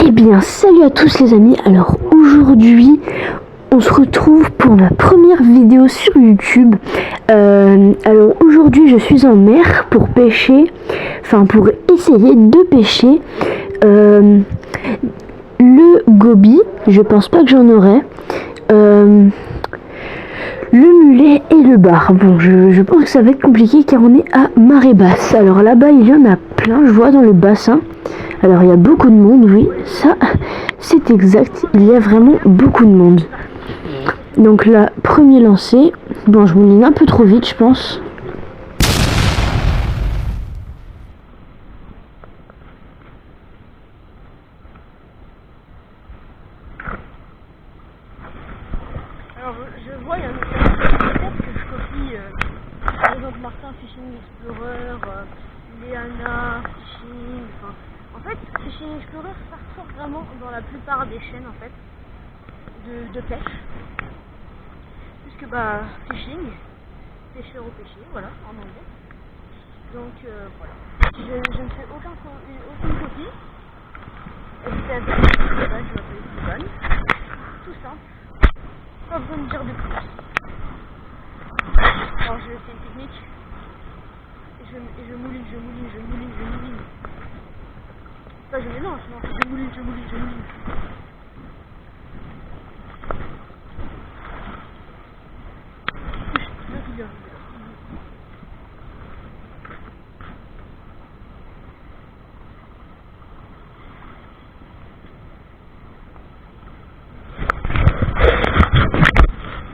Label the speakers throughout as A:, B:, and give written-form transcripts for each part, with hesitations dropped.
A: Eh bien, salut à tous les amis. Alors aujourd'hui, on se retrouve pour ma première vidéo sur YouTube. Alors aujourd'hui, je suis en mer pour pêcher, enfin pour essayer de pêcher le goby. Je pense pas que j'en aurai. Le mulet et le bar. Bon, je pense que ça va être compliqué car on est à marée basse. Alors là-bas, il y en a plein, je vois dans le bassin. Alors il y a beaucoup de monde, oui, ça c'est exact, il y a vraiment beaucoup de monde. Donc là, premier lancé. Bon, je mouline un peu trop vite, je pense.
B: Alors je vois, il y a peut-être que je copie par exemple Martin Fishing Explorer, Léana Fishing, enfin, en fait Fishing Explorer ça ressort vraiment dans la plupart des chaînes en fait de pêche, puisque bah fishing, pêcheur au pêcher, voilà en anglais. Donc voilà, je ne fais aucune copie, et c'est avec je m'appelle Yvonne, tout simple. Pas besoin de dire de plus. Alors je fais une technique et je mouline. Enfin je mélange, non, je mouline.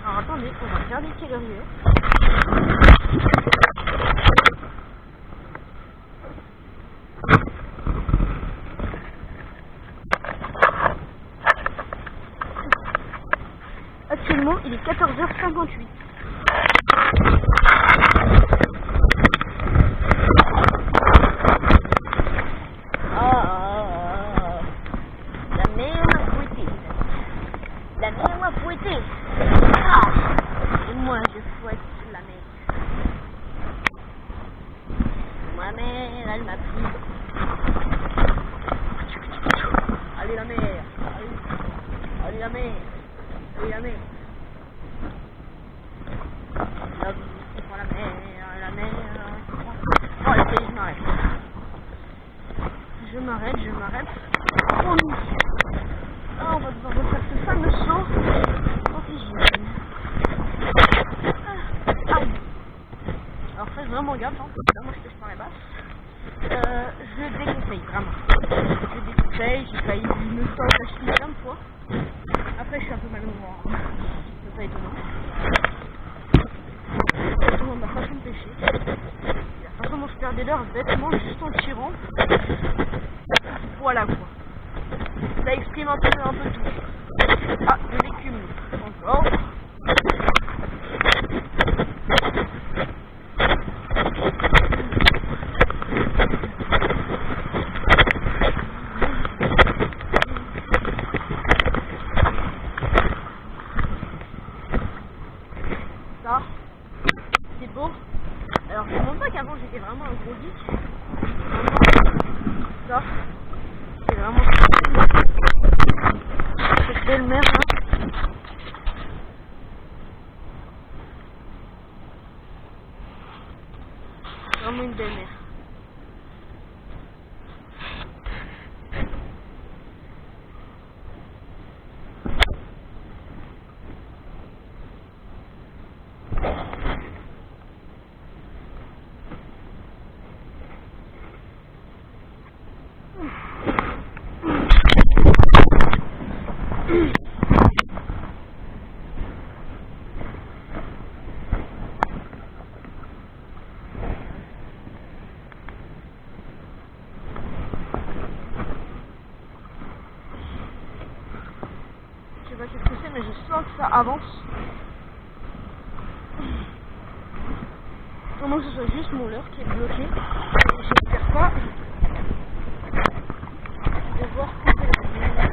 B: Alors attendez, on va regarder quelle heure il est. Actuellement, il est 14h58. La mer m'a fouetté. La mer m'a fouetté. Et moi, je fouette la mer. Ma mère, elle m'a pris. Allez la mer. Allez la mer. Allez la mer. La vie, c'est pour la mer. Oh, allez, je m'arrête. Je m'arrête. Promis. Ah, on va devoir refaire ce fameux saut en figine. Aïe. Alors faites vraiment gaffe, hein. Là, moi je pêche par les basses. Je déconseille, vraiment. Je déconseille, j'ai failli me tordre la cheville plein de fois. Après je suis un peu malheureux. C'est pas étonnant. C'est étonnant de ma façon de pêcher. La façon dont je perdais l'heure bêtement juste en tirant. Voilà quoi. Ça exprime un peu tout. Ah, de l'écume. Encore. Ça, c'est beau. Alors je ne montre pas qu'avant j'étais vraiment un gros geek. Ça, c'est vraiment cette belle mer là. Vraiment une belle mer. Je sais pas qu'est-ce que c'est, mais je sens que ça avance. Comment que ce soit juste mon leurre qui est bloqué. J'espère pas devoir couper la lumière.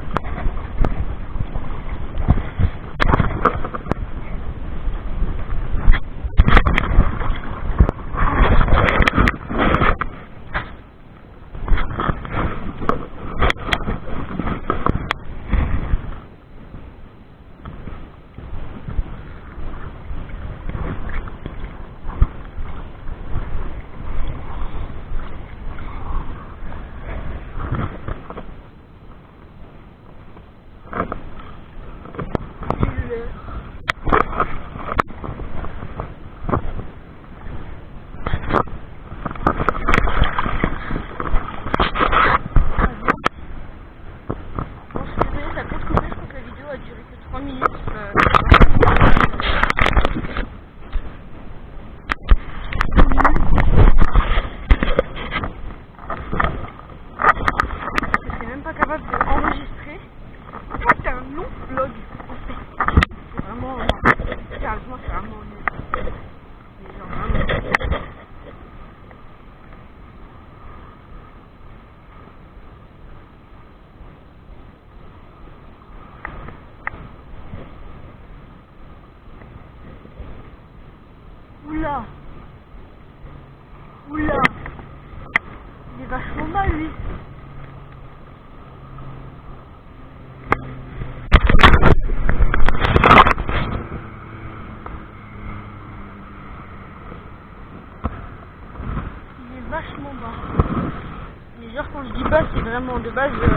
B: vraiment de base. Là,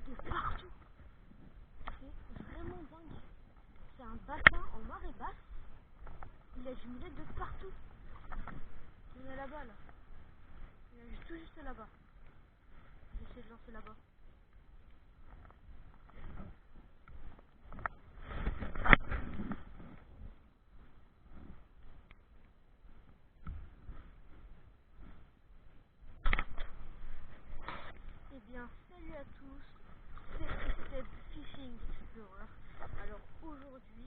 B: de partout. C'est vraiment dingue. C'est un bassin en marée basse. Il y a du mulette de partout. Il est là-bas là. Il est tout juste là-bas. J'essaie de lancer là-bas. Eh bien, salut à tous, c'est Step Fishing Explorer. Alors aujourd'hui,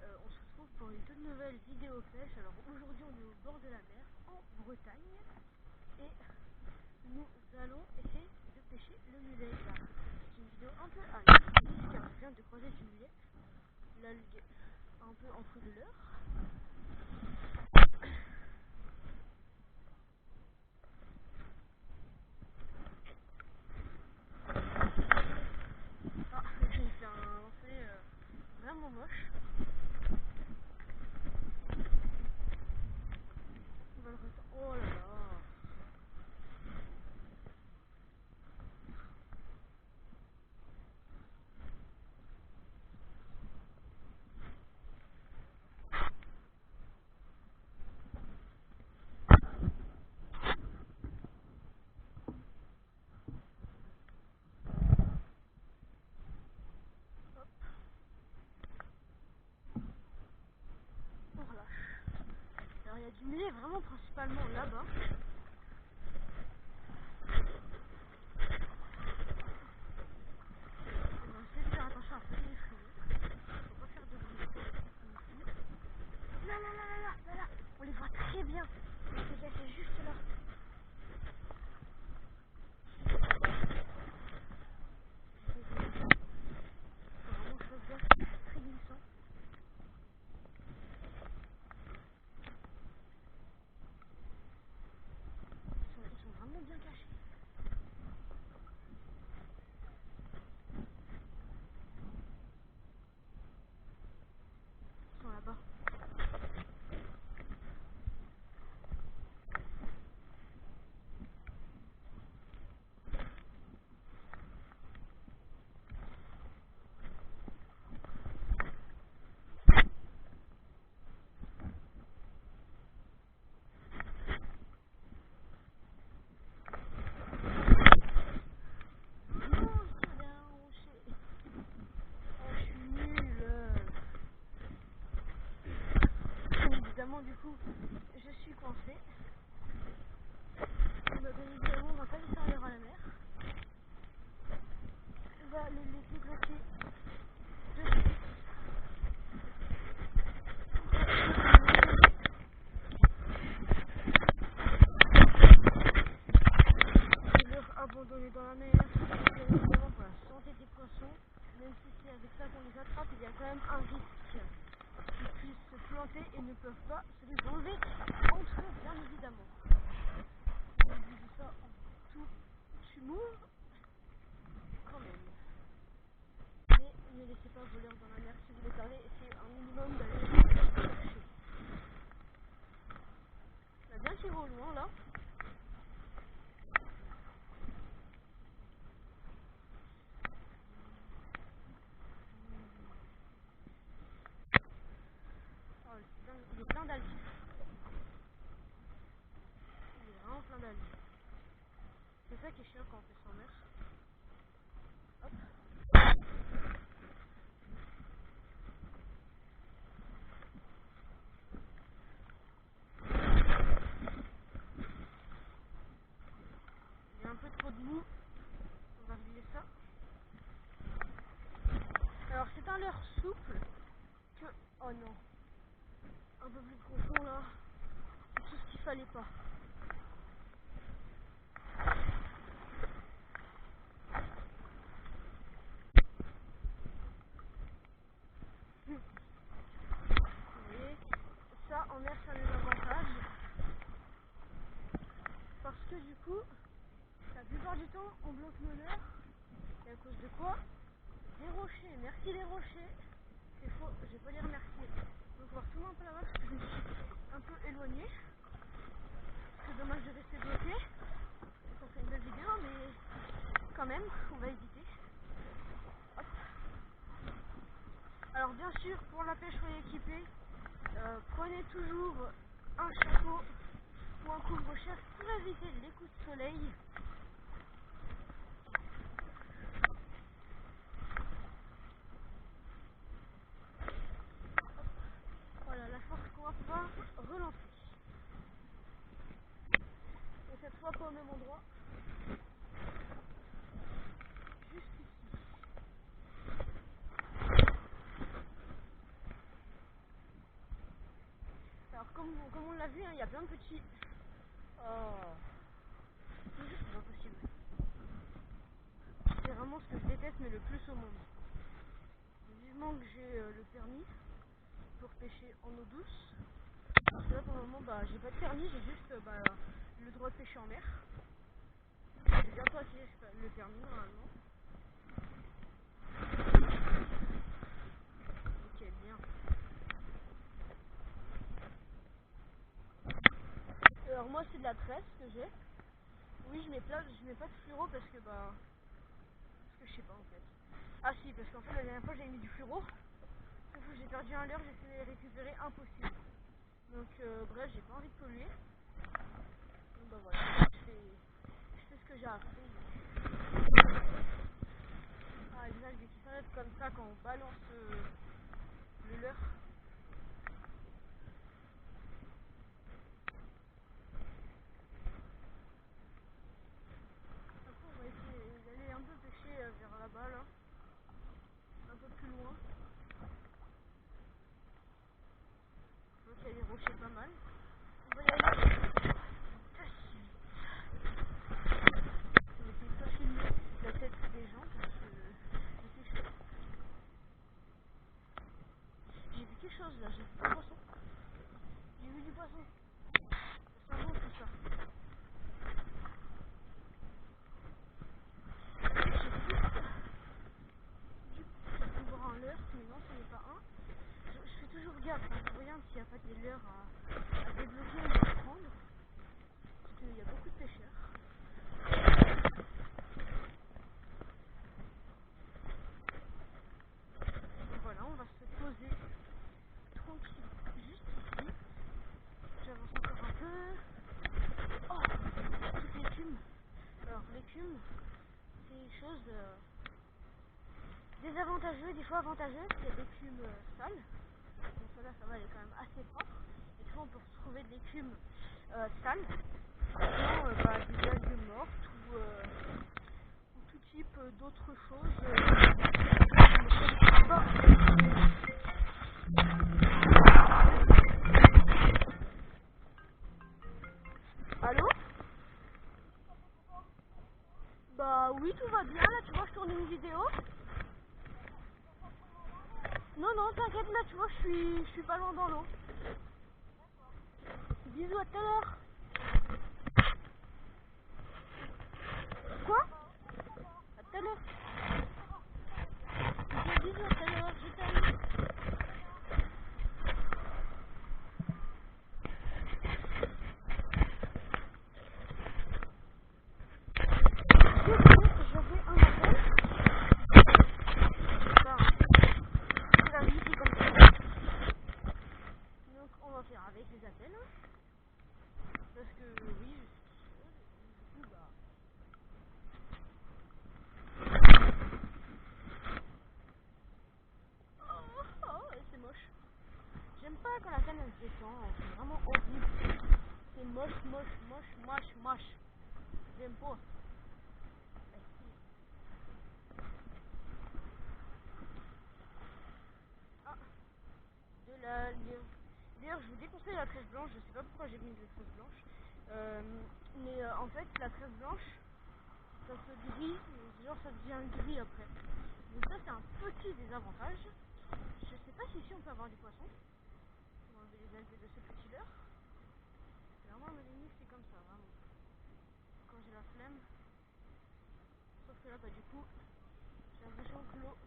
B: on se retrouve pour une toute nouvelle vidéo pêche. Alors aujourd'hui, on est au bord de la mer, en Bretagne, et nous allons essayer de pêcher le mulet. C'est une vidéo un peu à risque, car je viens de croiser du mulet, l'algue un peu en fou de l'heure. Ah, j'ai fait un lancer vraiment moche. On va le retenter. Oh là là. On relâche. Alors il y a du mulet vraiment principalement là-bas. On va essayer de faire attention à pas les freiner. Faut pas faire de bruit. Là, on les voit très bien. C'est juste là. Faut vraiment que je fasse gaffe, c'est très glissant. Ils sont vraiment bien cachés. Ils sont là-bas. Évidemment, du coup, je suis coincé. Bien évidemment, on va pas les servir à la mer. On va les laisser bloquer de suite. Et leur abandonner dans la mer, bien évidemment pour la santé des poissons. Même si c'est avec ça qu'on les attrape, il y a quand même un risque qu'ils puissent se planter et ne peuvent pas se les enlever entre eux, bien évidemment. Je vous dis ça en tout humour, quand même. Mais ne laissez pas voler dans la mer si vous les parlez, essayez un minimum d'aller les chercher. On a bien tiré au loin là. Oh, il est plein d'algues. Il est vraiment plein d'algues. C'est ça qui est chiant quand on fait sans mer. Hop. Il y a un peu trop de mou. On va régler ça. Alors c'est un leurre souple que... Oh non. Un peu plus profond là. C'est tout ce qu'il fallait pas. Vous voyez, ça en mer ça a des avantages. Parce que du coup, la plupart du temps on bloque nos leurres. Et à cause de quoi? des rochers. Merci les rochers. C'est faux, je vais pas les remercier. Donc on va retourner un peu là-bas parce que je me suis un peu éloigné. C'est dommage de rester bloqué. On fait une belle vidéo, mais quand même, on va éviter. Hop. Alors bien sûr, pour la pêche soyez équipés. Prenez toujours un chapeau ou un couvre-chef pour éviter les coups de soleil. Voilà la force qu'on va pouvoir relancer. Et cette fois pas au même endroit. Juste ici. Alors comme on l'a vu, hein, il y a plein de petits... Oh. C'est pas possible. C'est vraiment ce que je déteste mais le plus au monde. Vivement que j'ai le permis pour pêcher en eau douce. Parce que là pour le moment j'ai pas de permis, j'ai juste le droit de pêcher en mer. J'ai bientôt acquis le permis normalement. Ok, bien. Alors moi c'est de la tresse que j'ai. Oui je mets pas de fluoro parce que je sais pas en fait. Ah si, parce qu'en fait la dernière fois j'ai mis du fluoro. Sauf que j'ai perdu un leurre, j'ai essayé de les récupérer, impossible. Donc bref, j'ai pas envie de polluer. Donc voilà, je fais ce que j'ai à faire. Ah exact, des petites fenêtres comme ça quand on balance le leurre. Après on va essayer d'aller un peu pêcher vers là-bas là. Un peu plus loin. Je vois qu'il y a des rochers pas mal. On va y aller de suite. On va essayer de pas filmer la tête des gens parce que c'est chaud. J'ai vu quelque chose là, j'ai vu du poisson. J'ai vu du poisson. Ça sent bon tout ça. J'ai pu voir un leurre, mais non, ce n'est pas un. Je fais toujours gaffe, hein. Je regarde s'il n'y a pas des leurres à débloquer ou à prendre. Parce qu'il y a beaucoup de pêcheurs. Et voilà, on va se poser tranquille juste ici. J'avance encore un peu. Oh, toute l'écume. Alors l'écume, c'est une chose désavantageuse, des fois avantageuse. Il y a de l'écume sale. Bon, celle-là, ça va, elle est quand même assez propre. Et des fois, on peut retrouver de l'écume sale. Sinon, des algues mortes ou tout type d'autres choses. Allô? Bah oui, tout va bien. Là, tu vois, je tourne une vidéo. Non, non, t'inquiète, là, tu vois, je suis pas loin dans l'eau. Bisous, à tout à l'heure. Quoi? À tout à l'heure. Bisous, à tout à l'heure, je t'aime. J'avais un appel. C'est la vie qui est comme ça. Donc on va faire avec les appels. Hein. Parce que oui, je suis seule. Du coup, c'est moche. J'aime pas quand la canne elle se détend. C'est vraiment horrible. C'est moche, moche, moche, moche, moche. J'aime pas. Ah, de la lire. D'ailleurs, je vous déconseille la tresse blanche. Je sais pas pourquoi j'ai mis de la tresse blanche. Mais en fait, la tresse blanche, ça se grille. Genre, ça devient gris après. Donc ça, c'est un petit désavantage. Je sais pas si ici on peut avoir du poisson. On va enlever les algues de ce petit leurre. C'est vraiment mes limites, c'est comme ça, vraiment. Quand j'ai la flemme. Sauf que là, du coup, j'ai l'impression que l'eau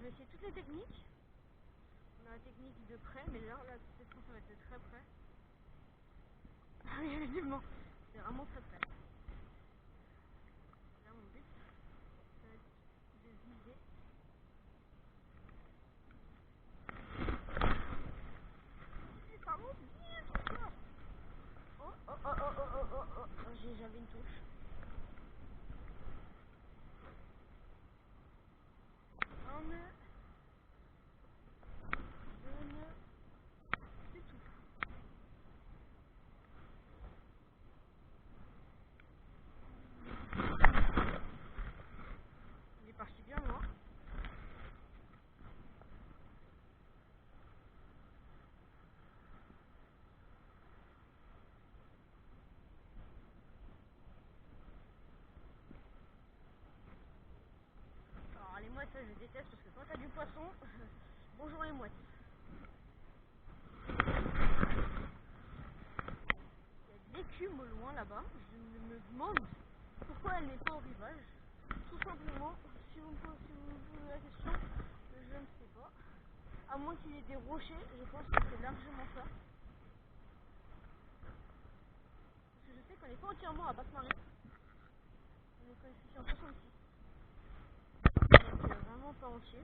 B: vais essayer toutes les techniques. On a la technique de près, mais là cette fois ça va être de très près. Ah oui, effectivement, c'est vraiment très près. Là mon but, ça va être de viser. Et ça monte bien tout ça. Oh, j'avais une touche. Un nœud. Deux nœuds. C'est tout. Il est parti bien loin. Alors les mouettes, ça je déteste parce que quand t'as du poisson, bonjour les mouettes. Il y a de l'écume au loin là-bas. Je me demande pourquoi elle n'est pas au rivage. Tout simplement, si vous me posez la question, je ne sais pas. À moins qu'il y ait des rochers, je pense que c'est largement ça. Parce que je sais qu'on n'est pas entièrement à Basse-Marie. On est coefficient 66. Donc vraiment pas entier.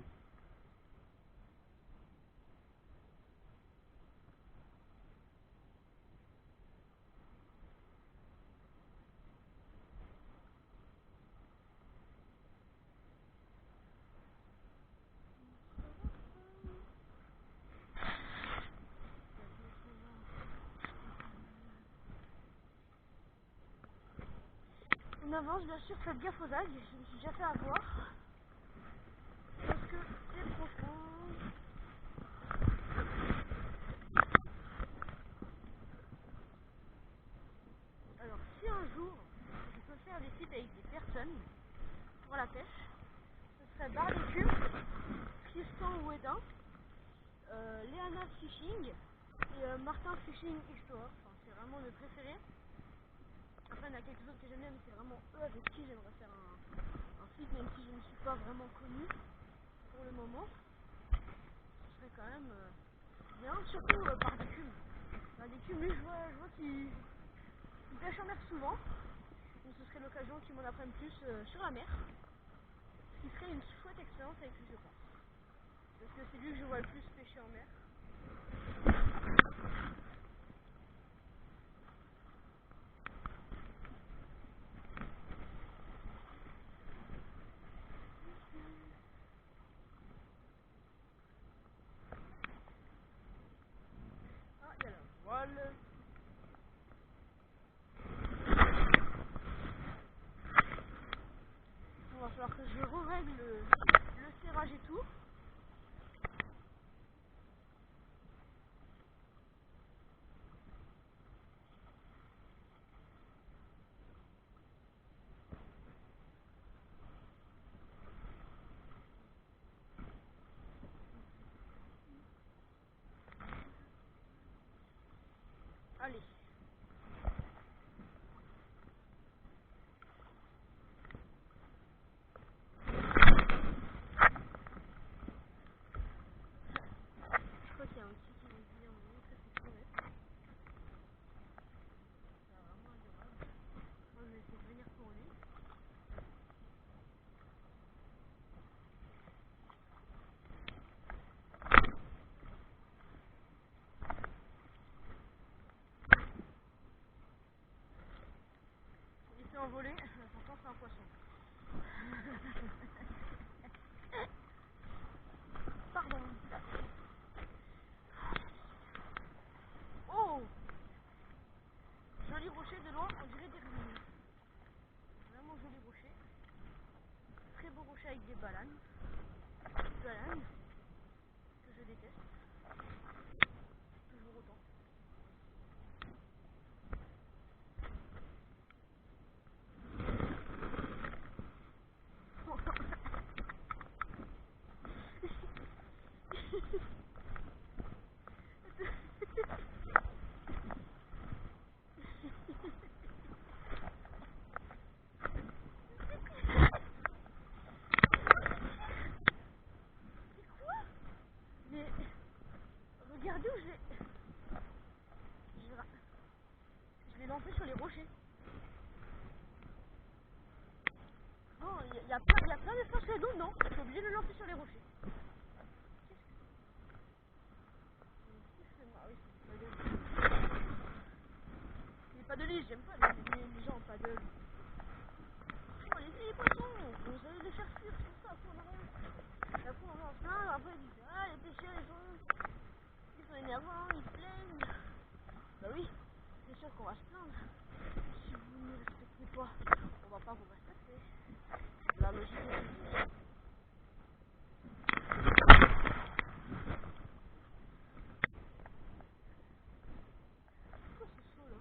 B: On avance, bien sûr, faites gaffe aux algues, je me suis déjà fait avoir. Parce que c'est profond. Alors, si un jour, je peux faire des sites avec des personnes pour la pêche, ce serait Barbecue, Tristan ou Edin, Léana Fishing et Martin Fishing Explorer. Enfin, c'est vraiment mes préférés. Après, il y en a quelques autres que j'aime bien, mais c'est vraiment eux avec qui j'aimerais faire un site, même si je ne suis pas vraiment connue pour le moment. Ce serait quand même bien, surtout par d'écume. Par d'écume, lui, je vois qu'il pêche en mer souvent. Donc ce serait l'occasion qu'il m'en apprenne plus sur la mer. Ce qui serait une chouette expérience avec lui, je pense. Parce que c'est lui que je vois le plus pêcher en mer. Ah, il y a la voile. Il va falloir que je règle le serrage et tout. Allez. Je crois qu'il y a un petit qui me dit en même ça c'est trop net. C'est vraiment adorable. Moi je vais essayer de venir pour lui. Il s'est envolé, pourtant c'est un poisson. Pardon. Oh, joli rocher de loin, on dirait des ruines. Vraiment joli rocher. Très beau rocher avec des balanes. Balanes que je déteste. Toujours autant. lancer sur les rochers. Non, il y a plein d'espace sur l'eau, non, je suis obligé de le lancer sur les rochers. Les paddles, j'aime pas les gens en paddle. Oh, les poissons, vous allez les faire fuir, c'est ça, après on a rien. Après on en plein, après ils disent ah les pêcheurs ils sont énervants, ils se plaignent. Bah oui, c'est sûr qu'on va se plaindre. Si vous ne respectez pas, on va pas vous respecter. La logique est logique. Pourquoi c'est chaud là?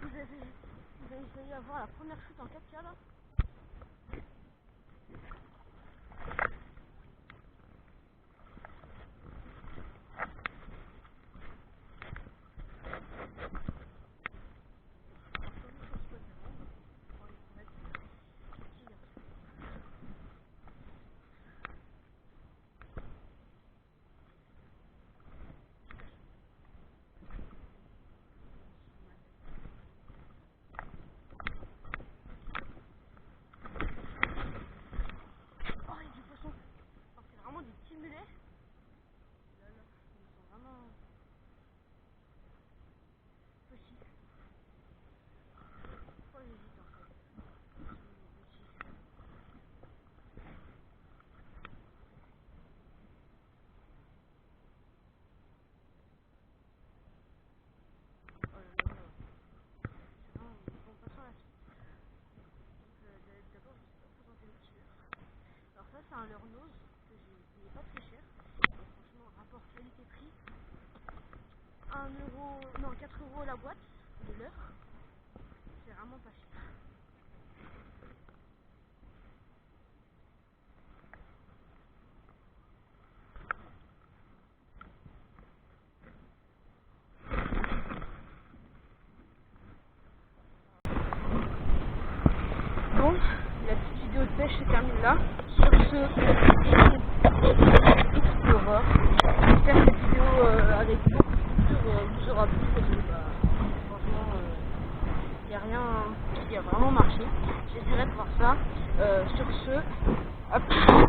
B: Vous avez essayé d'avoir la première chute en 4K là? C'est un leurre nose que j'ai payé pas très cher. Franchement, rapport qualité-prix, 4 € la boîte de leurre. C'est vraiment pas cher. Donc, la petite vidéo de pêche se termine là. Sur ce, Explorer. J'espère que cette vidéo avec beaucoup de culture vous aura plu parce que franchement, il n'y a rien qui a vraiment marché. J'essaierai de voir ça. Sur ce, à plus.